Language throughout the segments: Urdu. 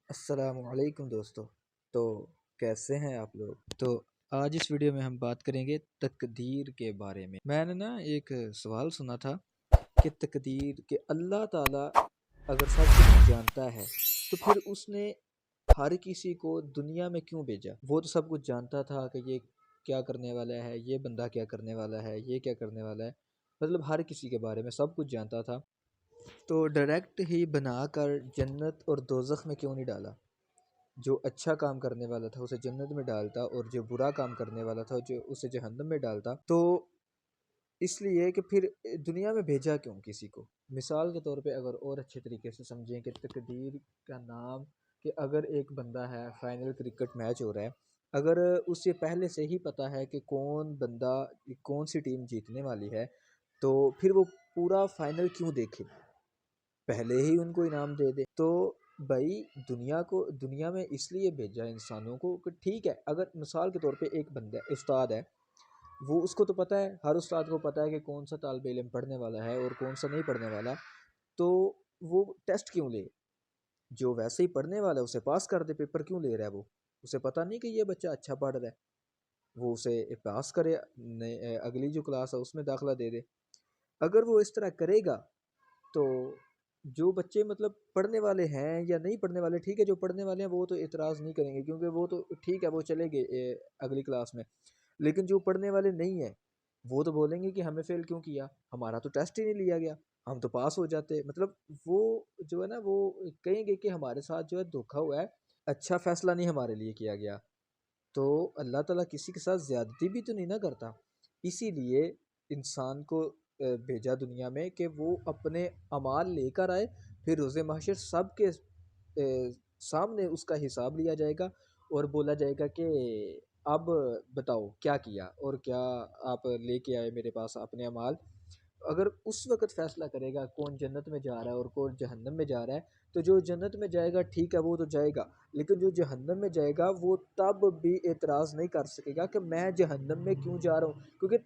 السلام علیکم دوستو۔ تو کیسے ہیں آپ لوگ؟ تو آج اس ویڈیو میں ہم بات کریں گے تقدیر کے بارے میں۔ میں نے ایک سوال سنا تھا کہ تقدیر کہ اللہ تعالیٰ اگر سب کچھ جانتا ہے تو پھر اس نے ہر کسی کو دنیا میں کیوں بھیجا؟ وہ تو سب کچھ جانتا تھا کہ یہ کیا کرنے والا ہے، یہ بندہ کیا کرنے والا ہے، یہ کیا کرنے والا ہے، مطلب ہر کسی کے بارے میں سب کچھ جانتا تھا، تو ڈائریکٹ ہی بنا کر جنت اور دوزخ میں کیوں نہیں ڈالا؟ جو اچھا کام کرنے والا تھا اسے جنت میں ڈالتا اور جو برا کام کرنے والا تھا جو اسے جہنم میں ڈالتا۔ تو اس لیے کہ پھر دنیا میں بھیجا کیوں کسی کو؟ مثال کے طور پہ اگر اور اچھے طریقے سے سمجھیں کہ تقدیر کا نام، کہ اگر ایک بندہ ہے، فائنل کرکٹ میچ ہو رہا ہے، اگر اسے پہلے سے ہی پتا ہے کہ کون بندہ کون سی ٹیم جیتنے والی ہے، تو پھر وہ پورا فائنل کیوں دیکھے؟ پہلے ہی ان کو انعام دے دے۔ تو بھائی دنیا میں اس لیے بھیجا انسانوں کو کہ ٹھیک ہے، اگر مثال کے طور پہ ایک بندہ استاد ہے، وہ اس کو تو پتہ ہے، ہر استاد کو پتہ ہے کہ کون سا طالب علم پڑھنے والا ہے اور کون سا نہیں پڑھنے والا، تو وہ ٹیسٹ کیوں لے؟ جو ویسے ہی پڑھنے والا ہے اسے پاس کر دے، پیپر کیوں لے رہا ہے؟ وہ اسے پتہ نہیں کہ یہ بچہ اچھا پڑھ رہا ہے، وہ اسے پاس کرے، اگلی جو کلاس ہے اس میں داخلہ دے دے۔ اگر وہ اس طرح کرے گا تو جو بچے مطلب پڑھنے والے ہیں یا نہیں پڑھنے والے، ٹھیک ہے، جو پڑھنے والے ہیں وہ تو اعتراض نہیں کریں گے کیونکہ وہ تو ٹھیک ہے، وہ چلے گئے اگلی کلاس میں، لیکن جو پڑھنے والے نہیں ہیں وہ تو بولیں گے کہ ہمیں فیل کیوں کیا، ہمارا تو ٹیسٹ ہی نہیں لیا گیا، ہم تو پاس ہو جاتے۔ مطلب وہ جو ہے نا وہ کہیں گے کہ ہمارے ساتھ جو ہے دھوکا ہوا ہے، اچھا فیصلہ نہیں ہمارے لیے کیا گیا۔ تو اللہ تعالیٰ کسی کے ساتھ زیادتی بھی تو نہیں نہ کرتا، اسی لیے انسان کو بھیجا دنیا میں کہ وہ اپنے اعمال لے کر آئے، پھر روز محشر سب کے سامنے اس کا حساب لیا جائے گا اور بولا جائے گا کہ اب بتاؤ کیا کیا اور کیا آپ لے کے آئے میرے پاس اپنے اعمال۔ اگر اس وقت فیصلہ کرے گا کون جنت میں جا رہا ہے اور کون جہنم میں جا رہا ہے، تو جو جنت میں جائے گا ٹھیک ہے وہ تو جائے گا، لیکن جو جہنم میں جائے گا وہ تب بھی اعتراض نہیں کر سکے گا کہ میں جہنم میں کیوں جا رہا ہوں، کیونکہ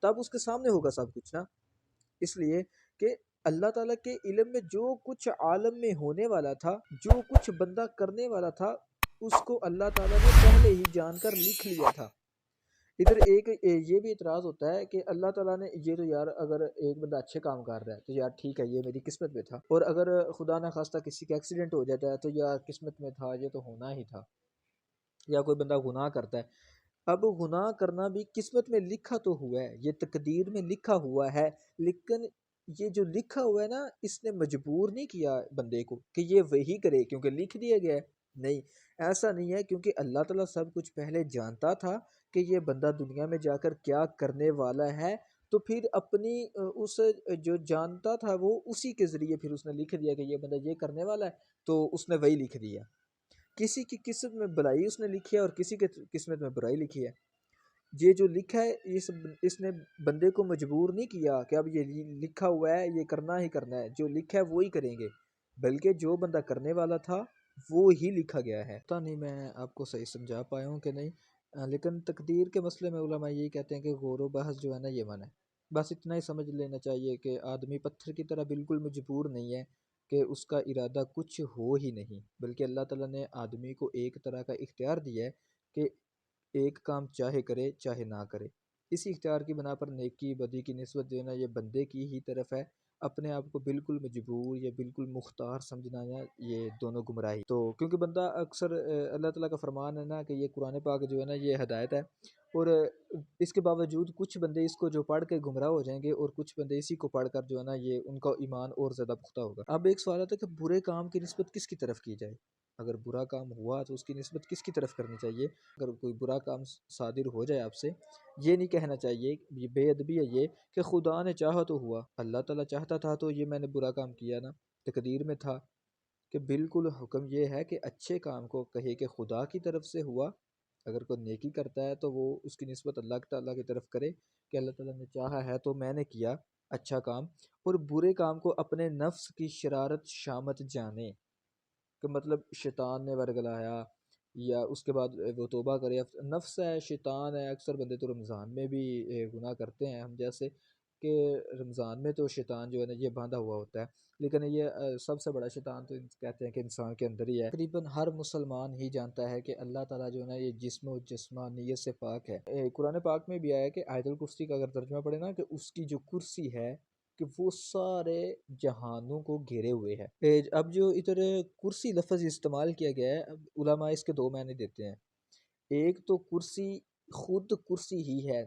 تب اس کے سامنے ہوگا سب کچھ نا۔ اس لیے کہ اللہ تعالیٰ کے علم میں جو کچھ عالم میں ہونے والا تھا، جو کچھ بندہ کرنے والا تھا، اس کو اللہ تعالیٰ نے پہلے ہی جان کر لکھ لیا تھا۔ ادھر ایک یہ بھی اعتراض ہوتا ہے کہ اللہ تعالیٰ نے یہ تو یار اگر ایک بندہ اچھے کام کر رہا ہے تو یار ٹھیک ہے یہ میری قسمت میں تھا، اور اگر خدا نہ خواستہ کسی کا ایکسیڈنٹ ہو جاتا ہے تو یار قسمت میں تھا، یہ تو ہونا ہی تھا، یا کوئی بندہ گناہ کرتا ہے، اب گناہ کرنا بھی قسمت میں لکھا تو ہوا ہے، یہ تقدیر میں لکھا ہوا ہے، لیکن یہ جو لکھا ہوا ہے نا، اس نے مجبور نہیں کیا بندے کو کہ یہ وہی کرے کیونکہ لکھ دیا گیا ہے، نہیں، ایسا نہیں ہے، کیونکہ اللہ تعالیٰ سب کچھ پہلے جانتا تھا کہ یہ بندہ دنیا میں جا کر کیا کرنے والا ہے، تو پھر اپنی اس جو جانتا تھا وہ اسی کے ذریعے پھر اس نے لکھ دیا کہ یہ بندہ یہ کرنے والا ہے، تو اس نے وہی لکھ دیا۔ کسی کی قسمت میں بلائی اس نے لکھی ہے اور کسی کی قسمت میں برائی لکھی ہے، یہ جو لکھا ہے اس نے بندے کو مجبور نہیں کیا کہ اب یہ لکھا ہوا ہے یہ کرنا ہی کرنا ہے، جو لکھا ہے وہی کریں گے، بلکہ جو بندہ کرنے والا تھا وہ ہی لکھا گیا ہے۔ پتہ نہیں میں آپ کو صحیح سمجھا پایا ہوں کہ نہیں، لیکن تقدیر کے مسئلے میں علماء یہی کہتے ہیں کہ غور و بحث جو ہے نا یہ منع ہے، بس اتنا ہی سمجھ لینا چاہیے کہ آدمی پتھر کی طرح بالکل مجبور نہیں ہے کہ اس کا ارادہ کچھ ہو ہی نہیں، بلکہ اللہ تعالیٰ نے آدمی کو ایک طرح کا اختیار دیا ہے کہ ایک کام چاہے کرے چاہے نہ کرے، اسی اختیار کی بنا پر نیکی بدی کی نسبت دینا یہ بندے کی ہی طرف ہے، اپنے آپ کو بالکل مجبور یا بالکل مختار سمجھنا یا یہ دونوں گمراہی۔ تو کیونکہ بندہ اکثر اللہ تعالیٰ کا فرمان ہے نا کہ یہ قرآن پاک جو ہے نا یہ ہدایت ہے، اور اس کے باوجود کچھ بندے اس کو جو پڑھ کے گمراہ ہو جائیں گے اور کچھ بندے اسی کو پڑھ کر جو ہے نا یہ ان کا ایمان اور زیادہ پختہ ہوگا۔ اب ایک سوال آتا ہے کہ برے کام کی نسبت کس کی طرف کی جائے؟ اگر برا کام ہوا تو اس کی نسبت کس کی طرف کرنی چاہیے؟ اگر کوئی برا کام صادر ہو جائے آپ سے، یہ نہیں کہنا چاہیے، یہ بے ادبی ہے یہ کہ خدا نے چاہا تو ہوا، اللہ تعالیٰ چاہتا تھا تو یہ میں نے برا کام کیا نا، تقدیر میں تھا، کہ بالکل حکم یہ ہے کہ اچھے کام کو کہے کہ خدا کی طرف سے ہوا، اگر کوئی نیکی کرتا ہے تو وہ اس کی نسبت اللہ تعالیٰ کی طرف کرے کہ اللہ تعالیٰ نے چاہا ہے تو میں نے کیا اچھا کام، اور برے کام کو اپنے نفس کی شرارت شامت جانے کہ مطلب شیطان نے ورگلایا، یا اس کے بعد وہ توبہ کرے، نفس ہے، شیطان ہے، اکثر بندے تو رمضان میں بھی گناہ کرتے ہیں ہم جیسے، کہ رمضان میں تو شیطان جو ہے نا یہ باندھا ہوا ہوتا ہے، لیکن یہ سب سے بڑا شیطان تو کہتے ہیں کہ انسان کے اندر ہی ہے۔ تقریباً ہر مسلمان ہی جانتا ہے کہ اللہ تعالیٰ جو ہے نا یہ جسم و جسمانیت سے پاک ہے۔ قرآن پاک میں بھی آیا کہ آیت الکرسی کا اگر ترجمہ پڑھے نا کہ اس کی جو کرسی ہے کہ وہ سارے جہانوں کو گھیرے ہوئے ہے۔ اب جو ادھر کرسی لفظ استعمال کیا گیا ہے، اب علماء اس کے دو معنی دیتے ہیں۔ ایک تو کرسی خود کرسی ہی ہے،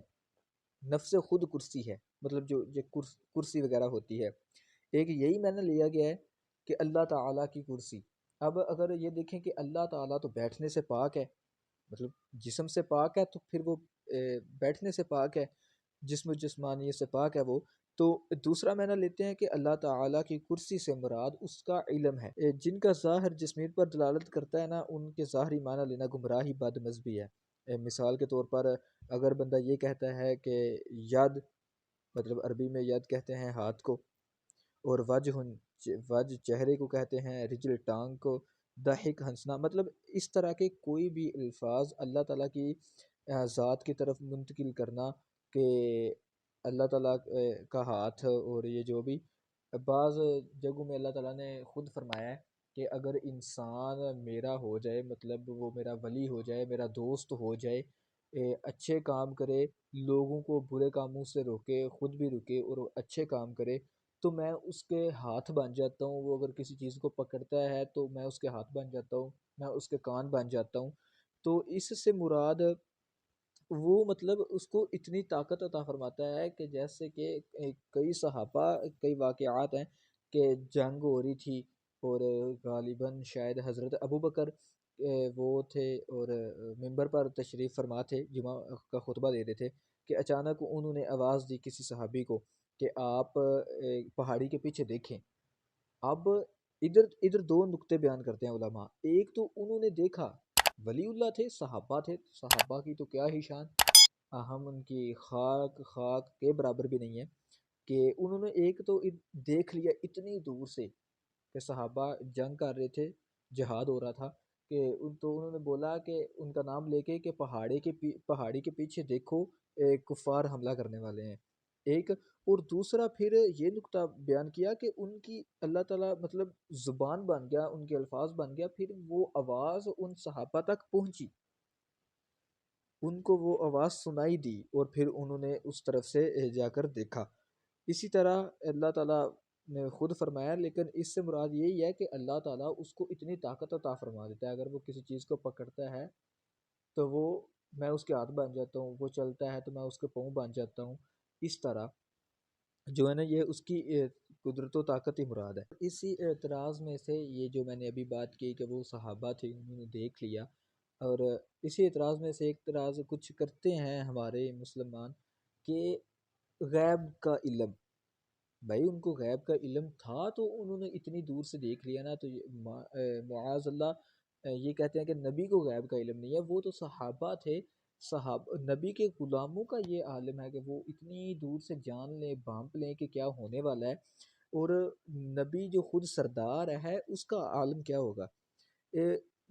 نفس خود کرسی ہے، مطلب جو کرسی وغیرہ ہوتی ہے۔ ایک یہی معنی لیا گیا ہے کہ اللہ تعالیٰ کی کرسی۔ اب اگر یہ دیکھیں کہ اللہ تعالیٰ تو بیٹھنے سے پاک ہے، مطلب جسم سے پاک ہے، تو پھر وہ بیٹھنے سے پاک ہے، جسم و جسمانیت سے پاک ہے وہ، تو دوسرا معنی لیتے ہیں کہ اللہ تعالیٰ کی کرسی سے مراد اس کا علم ہے۔ جن کا ظاہر جسمیت پر دلالت کرتا ہے نا، ان کے ظاہری معنی لینا گمراہی بد مذہبی ہے۔ مثال کے طور پر اگر بندہ یہ کہتا ہے کہ ید، مطلب عربی میں ید کہتے ہیں ہاتھ کو، اور وجہ چہرے کو کہتے ہیں، رجل ٹانگ کو، ضحک ہنسنا، مطلب اس طرح کے کوئی بھی الفاظ اللہ تعالیٰ کی ذات کی طرف منتقل کرنا کہ اللہ تعالیٰ کا ہاتھ، اور یہ جو بھی بعض جگہوں میں اللہ تعالیٰ نے خود فرمایا ہے کہ اگر انسان میرا ہو جائے، مطلب وہ میرا ولی ہو جائے، میرا دوست ہو جائے، اچھے کام کرے، لوگوں کو برے کاموں سے روکے، خود بھی رکے اور اچھے کام کرے، تو میں اس کے ہاتھ بن جاتا ہوں۔ وہ اگر کسی چیز کو پکڑتا ہے تو میں اس کے ہاتھ بن جاتا ہوں، میں اس کے کان بن جاتا ہوں۔ تو اس سے مراد وہ مطلب اس کو اتنی طاقت عطا فرماتا ہے کہ جیسے کہ کئی صحابہ، کئی واقعات ہیں کہ جنگ ہو رہی تھی، اور غالباً شاید حضرت ابو بکر وہ تھے اور ممبر پر تشریف فرما تھے، جمعہ کا خطبہ دے رہے تھے، کہ اچانک انہوں نے آواز دی کسی صحابی کو کہ آپ پہاڑی کے پیچھے دیکھیں۔ اب ادھر دو نقطے بیان کرتے ہیں علماء۔ ایک تو انہوں نے دیکھا، ولی اللہ تھے، صحابہ تھے، صحابہ کی تو کیا ہی شان، ہم ان کی خاک کے برابر بھی نہیں ہے، کہ انہوں نے ایک تو دیکھ لیا اتنی دور سے کہ صحابہ جنگ کر رہے تھے، جہاد ہو رہا تھا، کہ تو انہوں نے بولا کہ ان کا نام لے کے کہ پہاڑی کے پیچھے دیکھو، کفار حملہ کرنے والے ہیں، ایک۔ اور دوسرا پھر یہ نقطہ بیان کیا کہ ان کی اللہ تعالیٰ مطلب زبان بن گیا، ان کے الفاظ بن گیا، پھر وہ آواز ان صحابہ تک پہنچی، ان کو وہ آواز سنائی دی، اور پھر انہوں نے اس طرف سے جا کر دیکھا۔ اسی طرح اللہ تعالیٰ نے خود فرمایا، لیکن اس سے مراد یہی ہے کہ اللہ تعالیٰ اس کو اتنی طاقت عطا فرما دیتا ہے، اگر وہ کسی چیز کو پکڑتا ہے تو وہ میں اس کے ہاتھ بن جاتا ہوں، وہ چلتا ہے تو میں اس کے پاؤں بن جاتا ہوں۔ اس طرح جو ہے نا یہ اس کی قدرت و طاقت ہی مراد ہے۔ اسی اعتراض میں سے یہ جو میں نے ابھی بات کی کہ وہ صحابہ تھے، انہوں نے دیکھ لیا، اور اسی اعتراض میں سے ایک اعتراض کچھ کرتے ہیں ہمارے مسلمان کہ غیب کا علم، بھائی ان کو غیب کا علم تھا تو انہوں نے اتنی دور سے دیکھ لیا نا، تو معاذ اللہ یہ کہتے ہیں کہ نبی کو غیب کا علم نہیں ہے، وہ تو صحابہ تھے، نبی کے غلاموں کا یہ عالم ہے کہ وہ اتنی دور سے جان لیں، بھانپ لیں کہ کیا ہونے والا ہے، اور نبی جو خود سردار ہے اس کا عالم کیا ہوگا۔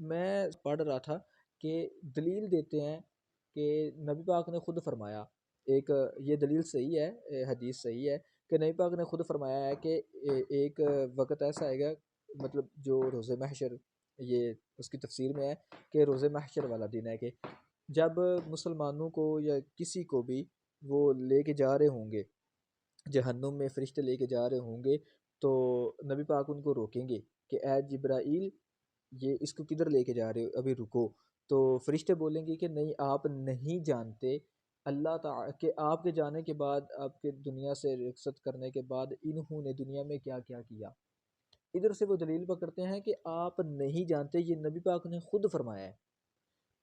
میں پڑھ رہا تھا کہ دلیل دیتے ہیں کہ نبی پاک نے خود فرمایا، ایک یہ دلیل صحیح ہے، حدیث صحیح ہے کہ نبی پاک نے خود فرمایا ہے کہ ایک وقت ایسا آئے گا، مطلب جو روز محشر، یہ اس کی تفسیر میں ہے کہ روز محشر والا دن ہے کہ جب مسلمانوں کو یا کسی کو بھی وہ لے کے جا رہے ہوں گے جہنم میں، فرشتے لے کے جا رہے ہوں گے، تو نبی پاک ان کو روکیں گے کہ اے جبرائیل، یہ اس کو کدھر لے کے جا رہے ہو، ابھی رکو۔ تو فرشتے بولیں گے کہ نہیں، آپ نہیں جانتے اللہ تعالیٰ کہ آپ کے جانے کے بعد، آپ کے دنیا سے رخصت کرنے کے بعد انہوں نے دنیا میں کیا کیا کیا۔ ادھر سے وہ دلیل پکڑتے ہیں کہ آپ نہیں جانتے، یہ نبی پاک نے خود فرمایا ہے۔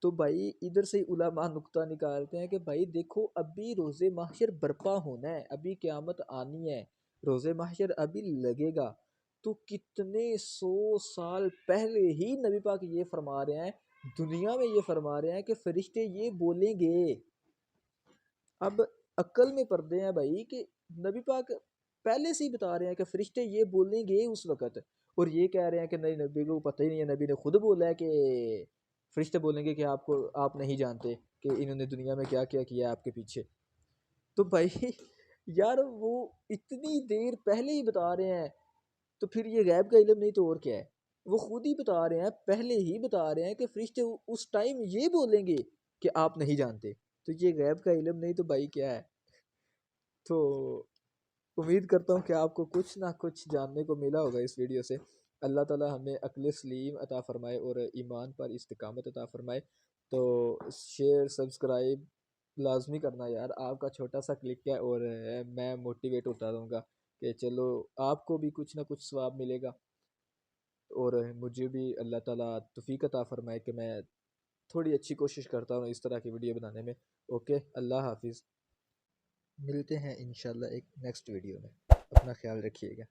تو بھائی ادھر سے علماء نقطہ نکالتے ہیں کہ بھائی دیکھو، ابھی روز محشر برپا ہونا ہے، ابھی قیامت آنی ہے، روز محشر ابھی لگے گا، تو کتنے سو سال پہلے ہی نبی پاک یہ فرما رہے ہیں، دنیا میں یہ فرما رہے ہیں کہ فرشتے یہ بولیں گے۔ اب عقل میں پردے ہیں بھائی کہ نبی پاک پہلے سے ہی بتا رہے ہیں کہ فرشتے یہ بولیں گے اس وقت، اور یہ کہہ رہے ہیں کہ نہیں، نبی کو پتہ ہی نہیں ہے، نبی نے خود بولا ہے کہ فرشتے بولیں گے کہ آپ نہیں جانتے کہ انہوں نے دنیا میں کیا کیا کیا ہے آپ کے پیچھے۔ تو بھائی یار وہ اتنی دیر پہلے ہی بتا رہے ہیں، تو پھر یہ غیب کا علم نہیں تو اور کیا ہے؟ وہ خود ہی بتا رہے ہیں، پہلے ہی بتا رہے ہیں کہ فرشتے اس ٹائم یہ بولیں گے کہ آپ نہیں جانتے، تو یہ غیب کا علم نہیں تو بھائی کیا ہے؟ تو امید کرتا ہوں کہ آپ کو کچھ نہ کچھ جاننے کو ملا ہوگا اس ویڈیو سے۔ اللہ تعالی ہمیں عقل سلیم عطا فرمائے اور ایمان پر استقامت عطا فرمائے۔ تو شیئر سبسکرائب لازمی کرنا یار، آپ کا چھوٹا سا کلک ہے اور میں موٹیویٹ ہوتا رہوں گا کہ چلو آپ کو بھی کچھ نہ کچھ ثواب ملے گا، اور مجھے بھی اللہ تعالیٰ توفیق عطا فرمائے کہ میں تھوڑی اچھی کوشش کرتا ہوں اس طرح کی ویڈیو بنانے میں۔ اوکے، اللہ حافظ، ملتے ہیں انشاءاللہ ایک نیکسٹ ویڈیو میں، اپنا خیال رکھیے گا۔